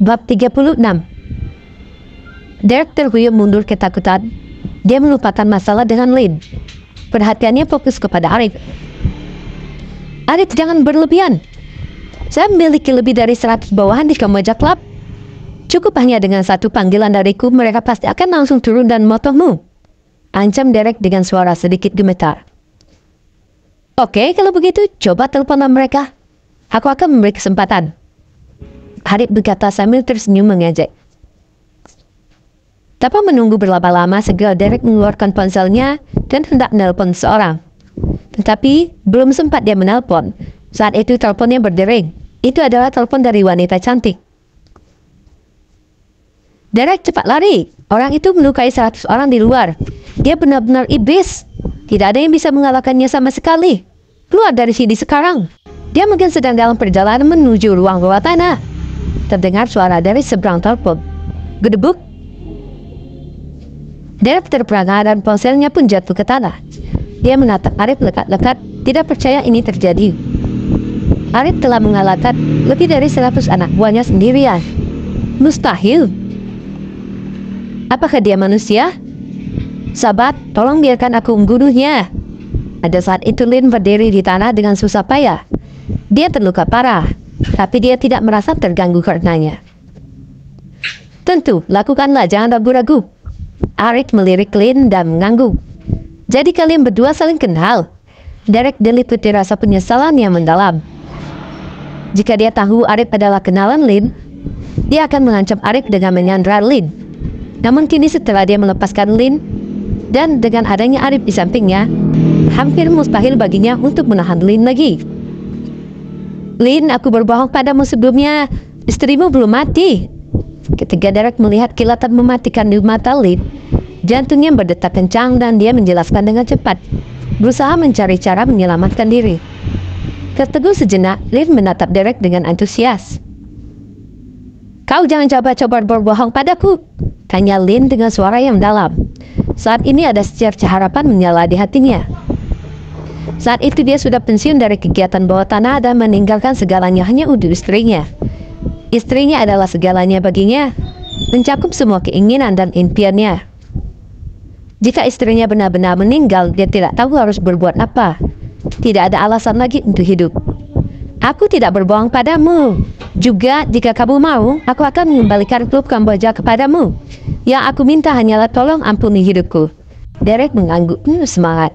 Bab 36. Derek terhuyung mundur ketakutan. Dia melupakan masalah dengan Lynn. Perhatiannya fokus kepada Arif. Arif, jangan berlebihan. Saya memiliki lebih dari 100 bawahan di Kamboja Club. Cukup hanya dengan satu panggilan dariku, mereka pasti akan langsung turun dan memotongmu. Ancam Derek dengan suara sedikit gemetar. Oke, kalau begitu, coba teleponlah mereka. Aku akan memberi kesempatan. Arif berkata sambil tersenyum mengejek. Tanpa menunggu berlama-lama, segera Derek mengeluarkan ponselnya dan hendak menelpon seseorang. Tetapi belum sempat dia menelpon. Saat itu teleponnya berdering. Itu adalah telepon dari wanita cantik. Derek cepat lari. Orang itu melukai 100 orang di luar. Dia benar-benar iblis. Tidak ada yang bisa mengalahkannya sama sekali. Keluar dari sini sekarang. Dia mungkin sedang dalam perjalanan menuju ruang bawah tanah. Terdengar suara dari seberang telepon. Gedebuk. Derek terperangah dan ponselnya pun jatuh ke tanah. Dia menatap Arif lekat-lekat, tidak percaya ini terjadi. Arif telah mengalahkan lebih dari 100 anak buahnya sendirian. Mustahil. Apakah dia manusia? Sahabat, tolong biarkan aku membunuhnya. Pada saat itu Lynn berdiri di tanah dengan susah payah. Dia terluka parah, tapi dia tidak merasa terganggu karenanya. Tentu, lakukanlah, jangan ragu-ragu. Arif melirik Lynn dan mengangguk. Jadi kalian berdua saling kenal? Derek diliputi rasa penyesalan yang mendalam. Jika dia tahu Arif adalah kenalan Lynn, dia akan mengancam Arif dengan menyandera Lynn. Namun kini setelah dia melepaskan Lynn, dan dengan adanya Arif di sampingnya, hampir mustahil baginya untuk menahan Lynn lagi. Lynn, aku berbohong padamu sebelumnya. Istrimu belum mati. Ketika Derek melihat kilatan mematikan di mata Lynn, jantungnya berdetak kencang dan dia menjelaskan dengan cepat, berusaha mencari cara menyelamatkan diri. Tertegun sejenak, Lynn menatap Derek dengan antusias. Kau jangan coba-coba berbohong padaku, tanya Lynn dengan suara yang dalam. Saat ini ada secerca harapan menyala di hatinya. Saat itu dia sudah pensiun dari kegiatan bawah tanah dan meninggalkan segalanya hanya untuk istrinya. Istrinya adalah segalanya baginya, mencakup semua keinginan dan impiannya. Jika istrinya benar-benar meninggal, dia tidak tahu harus berbuat apa. Tidak ada alasan lagi untuk hidup. Aku tidak berbohong padamu. Juga jika kamu mau, aku akan mengembalikan klub Kamboja kepadamu. Yang aku minta hanyalah tolong ampuni hidupku. Derek mengangguk penuh semangat.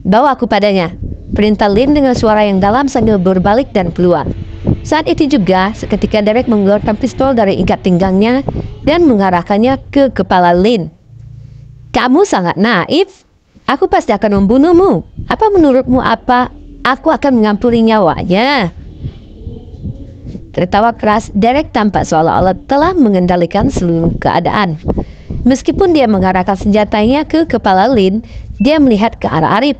Bawa aku padanya, perintah Lynn dengan suara yang dalam sambil berbalik dan keluar. Saat itu juga, seketika Derek mengeluarkan pistol dari ikat pinggangnya dan mengarahkannya ke kepala Lynn. Kamu sangat naif. Aku pasti akan membunuhmu. Apa menurutmu apa? Aku akan mengampuni nyawanya. Tertawa keras, Derek tampak seolah-olah telah mengendalikan seluruh keadaan. Meskipun dia mengarahkan senjatanya ke kepala Lynn, dia melihat ke arah Arif.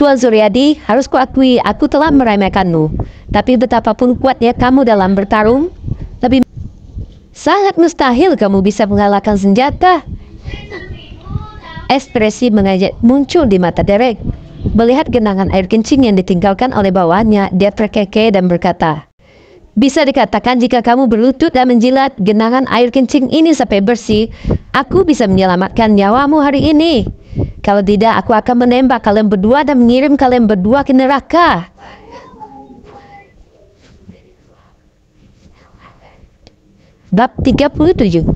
Tuan Zuryadi, harus kuakui aku telah meremehkanmu. Tapi betapapun kuatnya kamu dalam bertarung, lebih sangat mustahil kamu bisa mengalahkan senjata. Ekspresi mengejek muncul di mata Derek. Melihat genangan air kencing yang ditinggalkan oleh bawahannya, dia terkekeh dan berkata, bisa dikatakan jika kamu berlutut dan menjilat genangan air kencing ini sampai bersih, aku bisa menyelamatkan nyawamu hari ini. Kalau tidak, aku akan menembak kalian berdua dan mengirim kalian berdua ke neraka. Bab 37.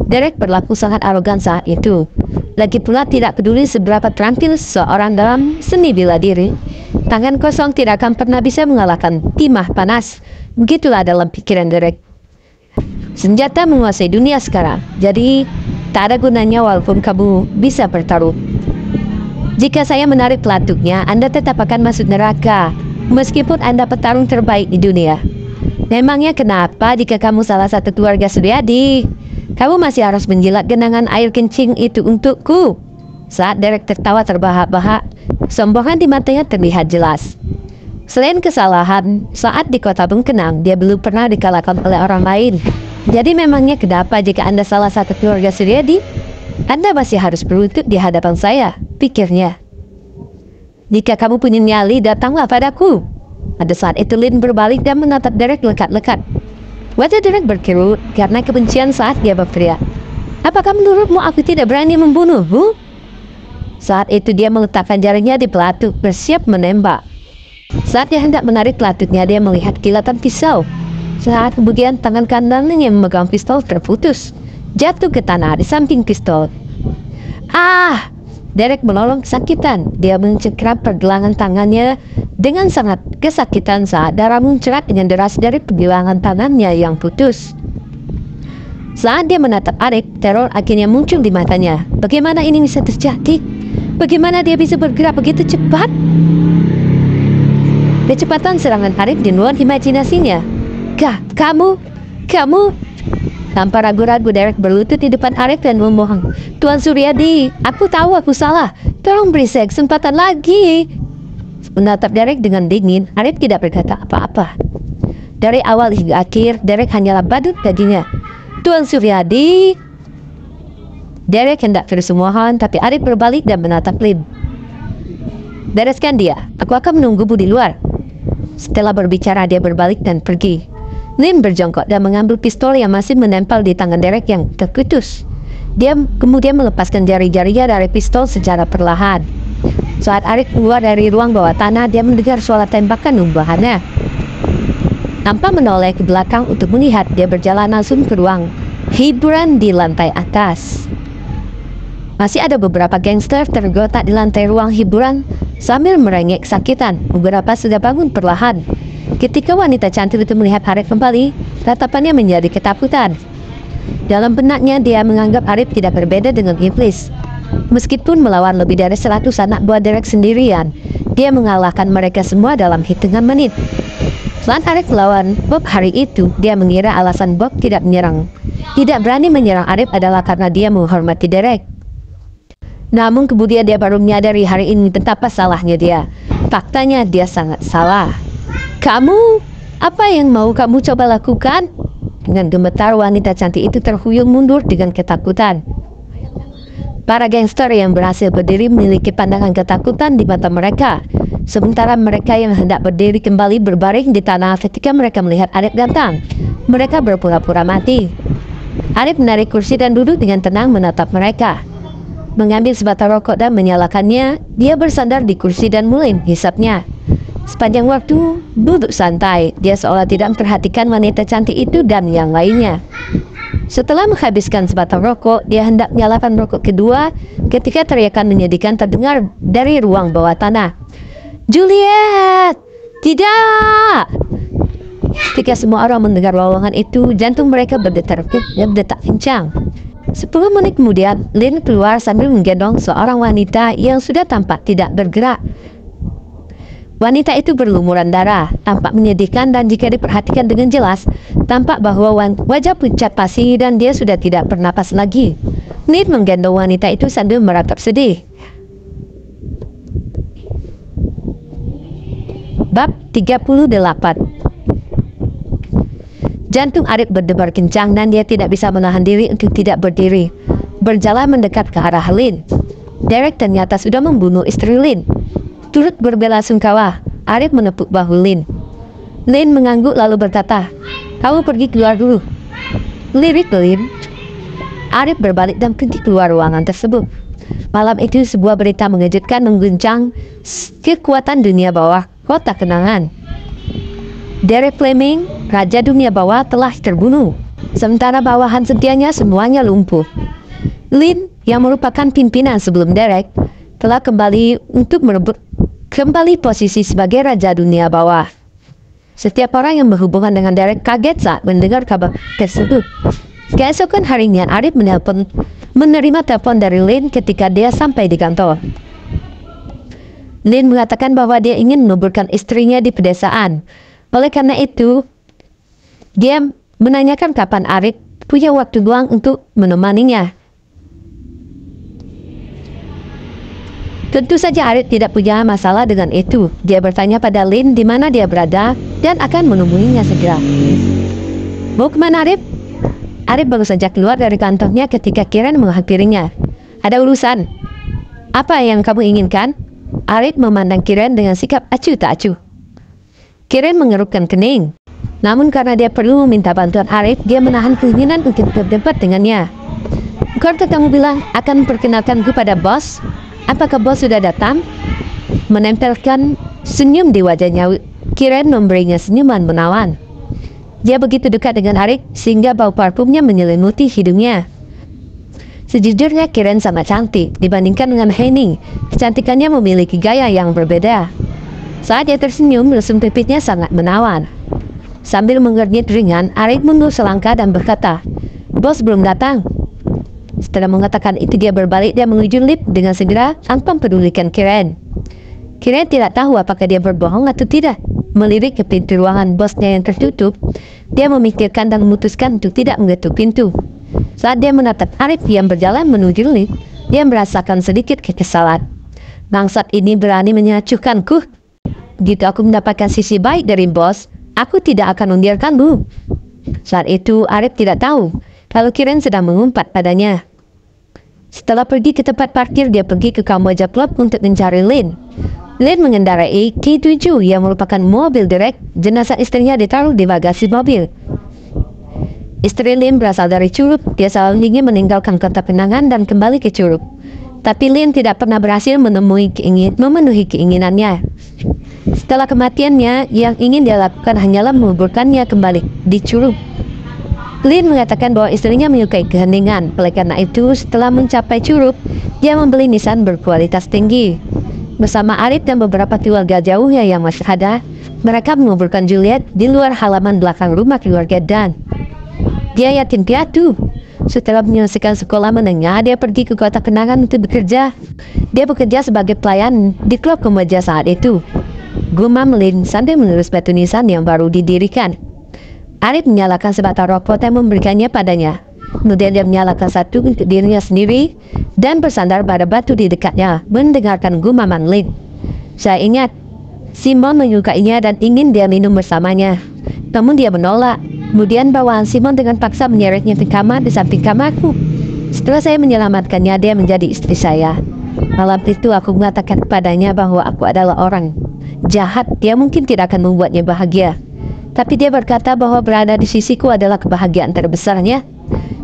Derek berlaku sangat arogan saat itu. Lagi pula tidak peduli seberapa terampil seorang dalam seni bela diri. Tangan kosong tidak akan pernah bisa mengalahkan timah panas. Begitulah dalam pikiran Derek. Senjata menguasai dunia sekarang. Jadi tak ada gunanya walaupun kamu bisa bertaruh. Jika saya menarik pelatuknya, Anda tetap akan masuk neraka. Meskipun Anda petarung terbaik di dunia. Memangnya kenapa jika kamu salah satu keluarga Suryadi? Kamu masih harus menjilat genangan air kencing itu untukku. Saat Derek tertawa terbahak-bahak, sombongan di matanya terlihat jelas. Selain kesalahan, saat di kota Bengkenang, dia belum pernah dikalahkan oleh orang lain. Jadi memangnya kenapa jika Anda salah satu keluarga Suryadi, Anda masih harus berlutut di hadapan saya, pikirnya. Jika kamu punya nyali, datanglah padaku. Pada saat itu Lin berbalik dan menatap Derek lekat-lekat. Wajah Derek berkerut karena kebencian saat dia berteriak, "Apakah menurutmu aku tidak berani membunuhmu?" Saat itu dia meletakkan jarinya di pelatuk, bersiap menembak. Saat dia hendak menarik pelatutnya, dia melihat kilatan pisau. Saat kemudian tangan kanannya yang memegang pistol terputus, jatuh ke tanah di samping pistol. "Ah!" Derek menolong kesakitan. Dia mencengkeram pergelangan tangannya dengan sangat kesakitan saat darah mencerat dengan deras dari pergelangan tangannya yang putus. Saat dia menatap Arif, teror akhirnya muncul di matanya. Bagaimana ini bisa terjadi? Bagaimana dia bisa bergerak begitu cepat? Kecepatan serangan Arif di luar imajinasinya. Kamu. Tanpa ragu-ragu Derek berlutut di depan Arif dan memohon, "Tuan Suryadi, aku tahu aku salah. Tolong beri saya kesempatan lagi." Menatap Derek dengan dingin, Arif tidak berkata apa-apa. Dari awal hingga akhir, Derek hanyalah badut gajinya. "Tuan Suryadi." Derek hendak terus memohon, tapi Arif berbalik dan menatap Lin. "Bereskan dia, aku akan menunggumu di luar." Setelah berbicara, dia berbalik dan pergi. Lin berjongkok dan mengambil pistol yang masih menempel di tangan Derek yang terputus. Dia kemudian melepaskan jari-jarinya dari pistol secara perlahan. Saat Arif keluar dari ruang bawah tanah, dia mendengar suara tembakan umbahannya. Tanpa menoleh ke belakang untuk melihat, dia berjalan langsung ke ruang hiburan di lantai atas. Masih ada beberapa gangster tergeletak di lantai ruang hiburan sambil merengek kesakitan. Beberapa sudah bangun perlahan. Ketika wanita cantik itu melihat Arif kembali, tatapannya menjadi ketakutan. Dalam benaknya, dia menganggap Arif tidak berbeda dengan iblis. Meskipun melawan lebih dari 100 anak buah Derek sendirian, dia mengalahkan mereka semua dalam hitungan menit. Saat Arif melawan Bob hari itu, dia mengira alasan Bob tidak berani menyerang Arif adalah karena dia menghormati Derek. Namun kemudian dia baru menyadari hari ini betapa salahnya dia. Faktanya dia sangat salah. "Kamu, apa yang mau kamu coba lakukan?" Dengan gemetar, wanita cantik itu terhuyung mundur dengan ketakutan. Para gangster yang berhasil berdiri memiliki pandangan ketakutan di mata mereka. Sementara mereka yang hendak berdiri kembali berbaring di tanah ketika mereka melihat Arif datang. Mereka berpura-pura mati. Arif menarik kursi dan duduk dengan tenang menatap mereka. Mengambil sebatang rokok dan menyalakannya, dia bersandar di kursi dan mulai menghisapnya. Sepanjang waktu duduk santai, dia seolah tidak memperhatikan wanita cantik itu dan yang lainnya. Setelah menghabiskan sebatang rokok, dia hendak menyalakan rokok kedua ketika teriakan menyedihkan terdengar dari ruang bawah tanah. "Juliet! Tidak!" Ketika semua orang mendengar lowongan itu, jantung mereka berdetak kencang. 10 menit kemudian, Lin keluar sambil menggendong seorang wanita yang sudah tampak tidak bergerak. Wanita itu berlumuran darah, tampak menyedihkan, dan jika diperhatikan dengan jelas, tampak bahwa wajah pucat pasi dan dia sudah tidak bernapas lagi. Lin menggendong wanita itu sambil meratap sedih. Bab 38. Jantung Arif berdebar kencang dan dia tidak bisa menahan diri untuk tidak berdiri. Berjalan mendekat ke arah Lin. Derek ternyata sudah membunuh istri Lin. Turut berbela-sungkawa, Arif menepuk bahu Lin. Lin mengangguk lalu berkata, "Kamu pergi keluar dulu." Lirik Lin. Arif berbalik dan pergi keluar ruangan tersebut. Malam itu sebuah berita mengejutkan mengguncang kekuatan dunia bawah kota kenangan. Derek Fleming, Raja Dunia Bawah, telah terbunuh. Sementara bawahan setianya semuanya lumpuh. Lin, yang merupakan pimpinan sebelum Derek, telah kembali untuk merebut kembali posisi sebagai Raja Dunia Bawah. Setiap orang yang berhubungan dengan Derek kaget saat mendengar kabar tersebut. Keesokan harinya, Arif menerima telepon dari Lin ketika dia sampai di kantor. Lin mengatakan bahwa dia ingin menguburkan istrinya di pedesaan. Oleh karena itu, dia menanyakan kapan Arif punya waktu luang untuk menemaninya. Tentu saja Arif tidak punya masalah dengan itu. Dia bertanya pada Lin di mana dia berada dan akan menemuinya segera. "Mau kemana, Arif?" Arif baru saja keluar dari kantornya ketika Kiran menghampirinya. "Ada urusan." "Apa yang kamu inginkan?" Arif memandang Kiran dengan sikap acuh tak acuh. Kiren mengerutkan kening. Namun karena dia perlu meminta bantuan Arif, dia menahan keinginan untuk berdebat dengannya. Bukankah kamu bilang akan memperkenalkanku pada bos? Apakah bos sudah datang? Menempelkan senyum di wajahnya, Kiren memberinya senyuman menawan. Dia begitu dekat dengan Arif sehingga bau parfumnya menyelimuti hidungnya. Sejujurnya Kiren sangat cantik dibandingkan dengan Henning. Kecantikannya memiliki gaya yang berbeda. Saat dia tersenyum, lesung pipitnya sangat menawan. Sambil mengernyit ringan, Arif mundur selangkah dan berkata, "Bos belum datang." Setelah mengatakan itu, dia berbalik dan menuju lift dengan segera tanpa mempedulikan Kiren. Kiren tidak tahu apakah dia berbohong atau tidak. Melirik ke pintu ruangan bosnya yang tertutup, dia memikirkan dan memutuskan untuk tidak mengetuk pintu. Saat dia menatap Arif yang berjalan menuju lift, dia merasakan sedikit kekesalan. Bangsat ini berani menyacuhkanku. Jika aku mendapatkan sisi baik dari bos, aku tidak akan membiarkanmu. Saat itu Arif tidak tahu kalau Kiren sedang mengumpat padanya. Setelah pergi ke tempat parkir, dia pergi ke Kamboja Club untuk mencari Lin. Lin mengendarai K7 yang merupakan mobil direct. Jenazah istrinya ditaruh di bagasi mobil. Istri Lin berasal dari Curup. Dia selalu ingin meninggalkan kota Penangan dan kembali ke Curup. Tapi Lin tidak pernah berhasil memenuhi keinginannya. Setelah kematiannya, yang ingin dia lakukan hanyalah menguburkannya kembali di Curup. Lin mengatakan bahwa istrinya menyukai keheningan. Oleh karena itu, setelah mencapai Curup, dia membeli Nissan berkualitas tinggi. Bersama Arif dan beberapa keluarga jauhnya yang masih ada, mereka menguburkan Juliet di luar halaman belakang rumah keluarga Dan. Dia yatim piatu. Setelah menyelesaikan sekolah menengah, dia pergi ke kota Penangan untuk bekerja. Dia bekerja sebagai pelayan di klub Kamboja saat itu. Gumam Lin sambil menerus batu nisan yang baru didirikan. Arif menyalakan sebatang rokok dan memberikannya padanya. Kemudian dia menyalakan satu untuk dirinya sendiri dan bersandar pada batu di dekatnya, mendengarkan gumaman Lin. Saya ingat, Simon menyukainya dan ingin dia minum bersamanya. Namun dia menolak. Kemudian bawaan Simon dengan paksa menyeretnya ke kamar di samping kamarku. Setelah saya menyelamatkannya, dia menjadi istri saya. Malam itu aku mengatakan kepadanya bahwa aku adalah orang jahat. Dia mungkin tidak akan membuatnya bahagia. Tapi dia berkata bahwa berada di sisiku adalah kebahagiaan terbesarnya.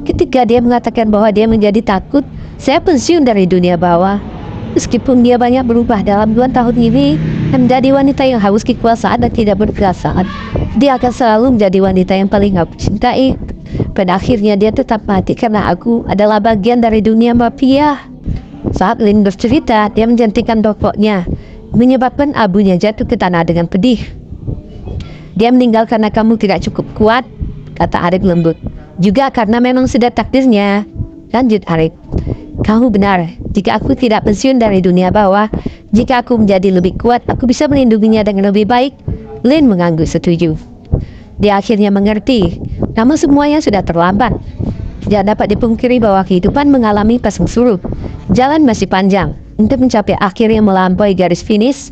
Ketika dia mengatakan bahwa dia menjadi takut, saya pensiun dari dunia bawah. Meskipun dia banyak berubah dalam 2 tahun ini, menjadi wanita yang haus kekuasaan dan tidak berperasaan, dia akan selalu menjadi wanita yang paling aku cintai. Pada akhirnya dia tetap mati karena aku adalah bagian dari dunia mafia. Saat Lin bercerita, dia menjentikan rokoknya, menyebabkan abunya jatuh ke tanah dengan pedih. Dia meninggal karena kamu tidak cukup kuat, kata Arif lembut. Juga karena memang sudah takdirnya, lanjut Arif. Kamu benar, jika aku tidak pensiun dari dunia bawah, jika aku menjadi lebih kuat, aku bisa melindunginya dengan lebih baik. Lin mengangguk setuju. Dia akhirnya mengerti, namun semuanya sudah terlambat. Tidak dapat dipungkiri bahwa kehidupan mengalami pasang surut. Jalan masih panjang. Untuk mencapai akhir yang melampaui garis finish,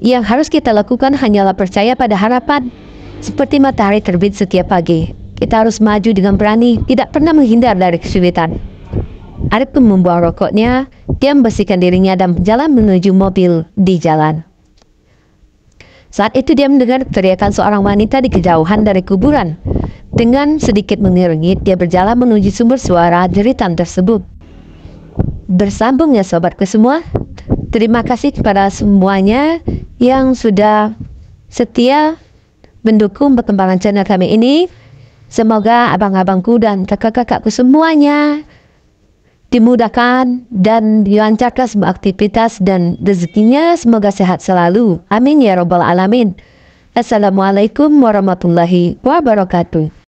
yang harus kita lakukan hanyalah percaya pada harapan. Seperti matahari terbit setiap pagi, kita harus maju dengan berani, tidak pernah menghindar dari kesulitan. Arif pun membuang rokoknya, dia membersihkan dirinya dan berjalan menuju mobil di jalan. Saat itu dia mendengar teriakan seorang wanita di kejauhan dari kuburan. Dengan sedikit mengernyit, dia berjalan menuju sumber suara jeritan tersebut. Bersambung ya sobatku semua. Terima kasih kepada semuanya yang sudah setia mendukung perkembangan channel kami ini. Semoga abang-abangku dan kakak-kakakku semuanya dimudahkan dan dilancarkan semua aktivitas dan rezekinya. Semoga sehat selalu. Amin ya robbal alamin. Assalamualaikum warahmatullahi wabarakatuh.